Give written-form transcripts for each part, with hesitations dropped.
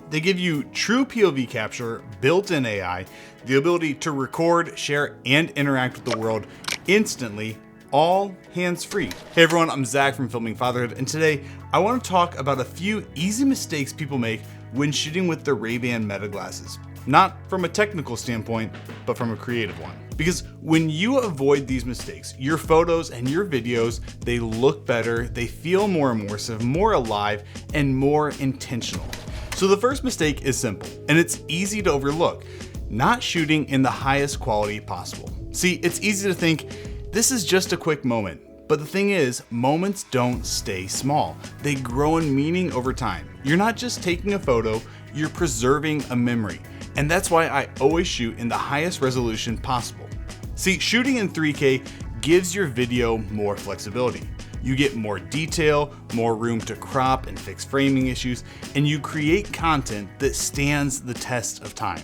They give you true POV capture, built-in AI, the ability to record, share, and interact with the world instantly, all hands-free. Hey everyone, I'm Zach from Filming Fatherhood, and today I want to talk about a few easy mistakes people make when shooting with the Ray-Ban Meta glasses. Not from a technical standpoint, but from a creative one. Because when you avoid these mistakes, your photos and your videos, they look better, they feel more immersive, more alive, and more intentional. So the first mistake is simple, and it's easy to overlook: not shooting in the highest quality possible. See, it's easy to think, this is just a quick moment. But the thing is, moments don't stay small. They grow in meaning over time. You're not just taking a photo, you're preserving a memory. And that's why I always shoot in the highest resolution possible. See, shooting in 3K gives your video more flexibility. You get more detail, more room to crop and fix framing issues, and you create content that stands the test of time.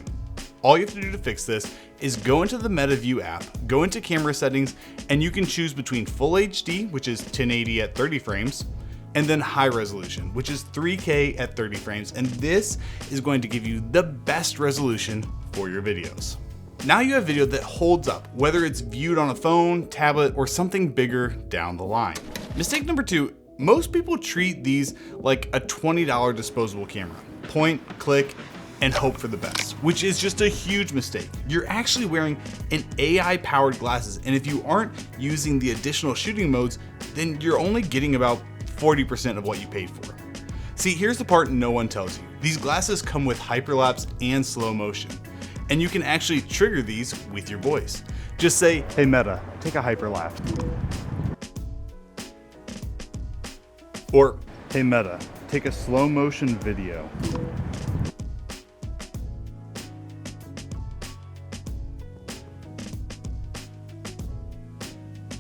All you have to do to fix this is go into the MetaView app, go into camera settings, and you can choose between Full HD, which is 1080 at 30 frames, and then high resolution, which is 3K at 30 frames, and this is going to give you the best resolution for your videos. Now you have video that holds up, whether it's viewed on a phone, tablet, or something bigger down the line. Mistake number 2, most people treat these like a $20 disposable camera. Point, click, and hope for the best, which is just a huge mistake. You're actually wearing an AI-powered glasses, and if you aren't using the additional shooting modes, then you're only getting about 40% of what you paid for. See, here's the part no one tells you. These glasses come with hyperlapse and slow motion, and you can actually trigger these with your voice. Just say, "Hey Meta, take a hyperlapse." Or, "Hey Meta, take a slow motion video."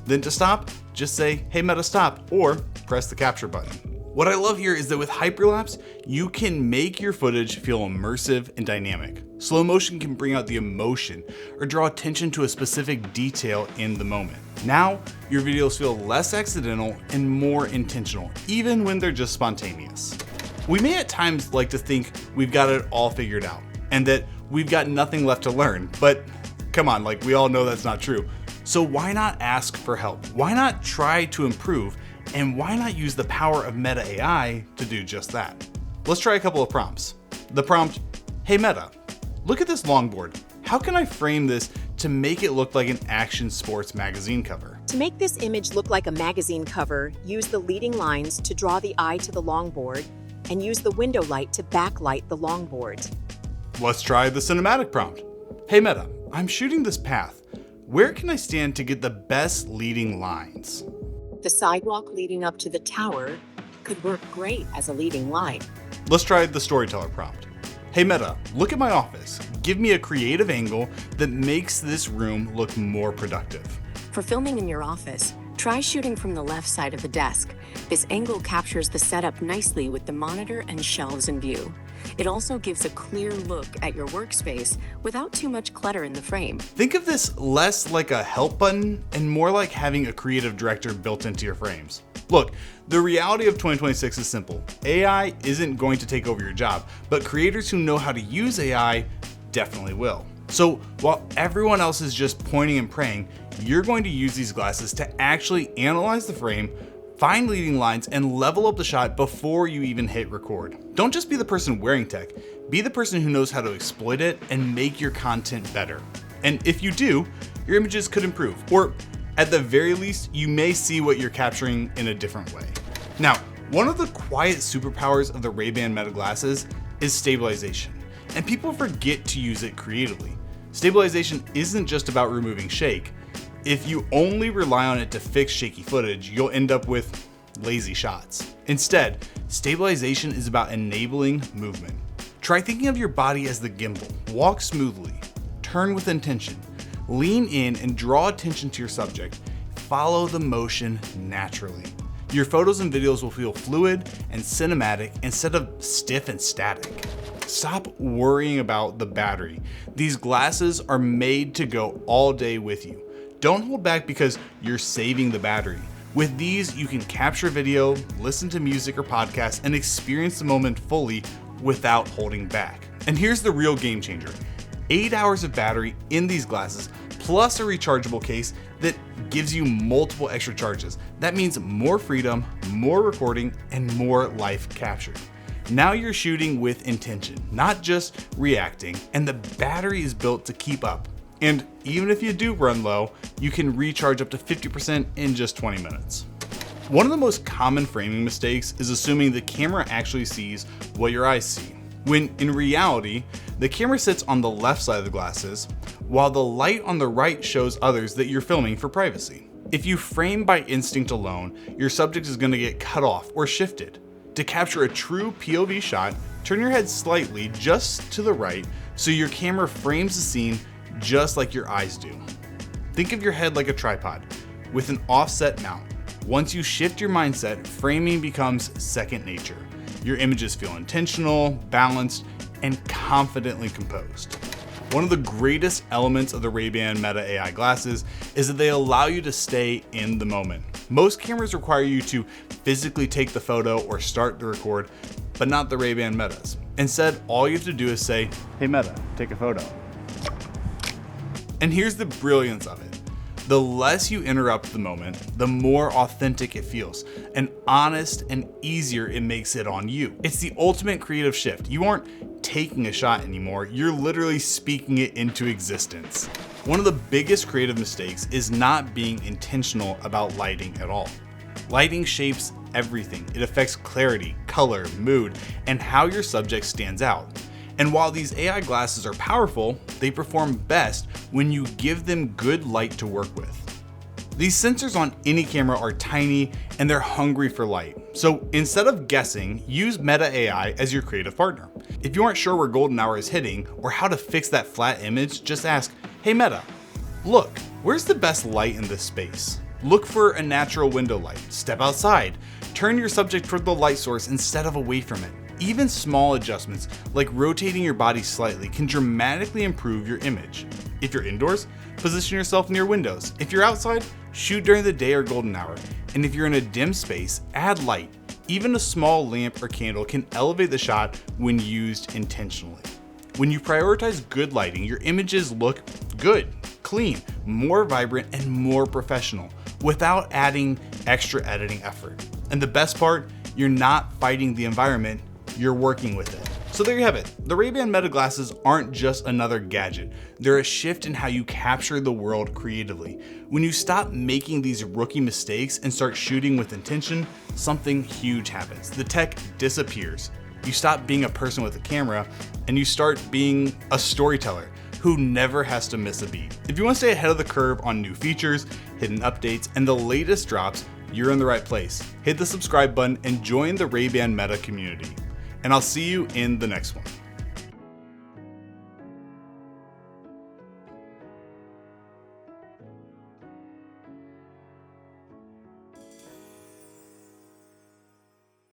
Then to stop, just say, "Hey Meta, stop," or press the capture button. What I love here is that with Hyperlapse, you can make your footage feel immersive and dynamic. Slow motion can bring out the emotion or draw attention to a specific detail in the moment. Now, your videos feel less accidental and more intentional, even when they're just spontaneous. We may at times like to think we've got it all figured out and that we've got nothing left to learn, but come on, like we all know that's not true. So why not ask for help? Why not try to improve? And why not use the power of Meta AI to do just that? Let's try a couple of prompts. The prompt, "Hey Meta, look at this longboard. How can I frame this to make it look like an action sports magazine cover?" To make this image look like a magazine cover, use the leading lines to draw the eye to the longboard and use the window light to backlight the longboard. Let's try the cinematic prompt. "Hey Meta, I'm shooting this path. Where can I stand to get the best leading lines?" The sidewalk leading up to the tower could work great as a leading line. Let's try the storyteller prompt. "Hey Meta, look at my office. Give me a creative angle that makes this room look more productive." For filming in your office, try shooting from the left side of the desk. This angle captures the setup nicely with the monitor and shelves in view. It also gives a clear look at your workspace without too much clutter in the frame. Think of this less like a help button and more like having a creative director built into your frames. Look, the reality of 2026 is simple. AI isn't going to take over your job, but creators who know how to use AI definitely will. So while everyone else is just pointing and praying, you're going to use these glasses to actually analyze the frame, find leading lines, and level up the shot before you even hit record. Don't just be the person wearing tech, be the person who knows how to exploit it and make your content better. And if you do, your images could improve, or at the very least, you may see what you're capturing in a different way. Now, one of the quiet superpowers of the Ray-Ban Meta glasses is stabilization, and people forget to use it creatively. Stabilization isn't just about removing shake. If you only rely on it to fix shaky footage, you'll end up with lazy shots. Instead, stabilization is about enabling movement. Try thinking of your body as the gimbal. Walk smoothly, turn with intention, lean in and draw attention to your subject. Follow the motion naturally. Your photos and videos will feel fluid and cinematic instead of stiff and static. Stop worrying about the battery. These glasses are made to go all day with you. Don't hold back because you're saving the battery. With these, you can capture video, listen to music or podcasts, and experience the moment fully without holding back. And here's the real game changer. 8 hours of battery in these glasses, plus a rechargeable case that gives you multiple extra charges. That means more freedom, more recording, and more life captured. Now you're shooting with intention, not just reacting, and the battery is built to keep up. And even if you do run low, you can recharge up to 50% in just 20 minutes. One of the most common framing mistakes is assuming the camera actually sees what your eyes see, when in reality, the camera sits on the left side of the glasses, while the light on the right shows others that you're filming for privacy. If you frame by instinct alone, your subject is going to get cut off or shifted. To capture a true POV shot, turn your head slightly just to the right so your camera frames the scene just like your eyes do. Think of your head like a tripod with an offset mount. Once you shift your mindset, framing becomes second nature. Your images feel intentional, balanced, and confidently composed. One of the greatest elements of the Ray-Ban Meta AI glasses is that they allow you to stay in the moment. Most cameras require you to physically take the photo or start the record, but not the Ray-Ban Metas. Instead, all you have to do is say, "Hey Meta, take a photo." And here's the brilliance of it. The less you interrupt the moment, the more authentic it feels, and honest and easier it makes it on you. It's the ultimate creative shift. You aren't taking a shot anymore, you're literally speaking it into existence. One of the biggest creative mistakes is not being intentional about lighting at all. Lighting shapes everything. It affects clarity, color, mood, and how your subject stands out. And while these AI glasses are powerful, they perform best when you give them good light to work with. These sensors on any camera are tiny and they're hungry for light. So instead of guessing, use Meta AI as your creative partner. If you aren't sure where golden hour is hitting or how to fix that flat image, just ask, "Hey Meta, look, where's the best light in this space? Look for a natural window light. Step outside. Turn your subject toward the light source instead of away from it." Even small adjustments, like rotating your body slightly, can dramatically improve your image. If you're indoors, position yourself near windows. If you're outside, shoot during the day or golden hour. And if you're in a dim space, add light. Even a small lamp or candle can elevate the shot when used intentionally. When you prioritize good lighting, your images look good, clean, more vibrant, and more professional without adding extra editing effort. And the best part, you're not fighting the environment, you're working with it. So there you have it. The Ray-Ban Meta glasses aren't just another gadget. They're a shift in how you capture the world creatively. When you stop making these rookie mistakes and start shooting with intention, something huge happens. The tech disappears. You stop being a person with a camera and you start being a storyteller who never has to miss a beat. If you want to stay ahead of the curve on new features, hidden updates, and the latest drops, you're in the right place. Hit the subscribe button and join the Ray-Ban Meta community. And I'll see you in the next one.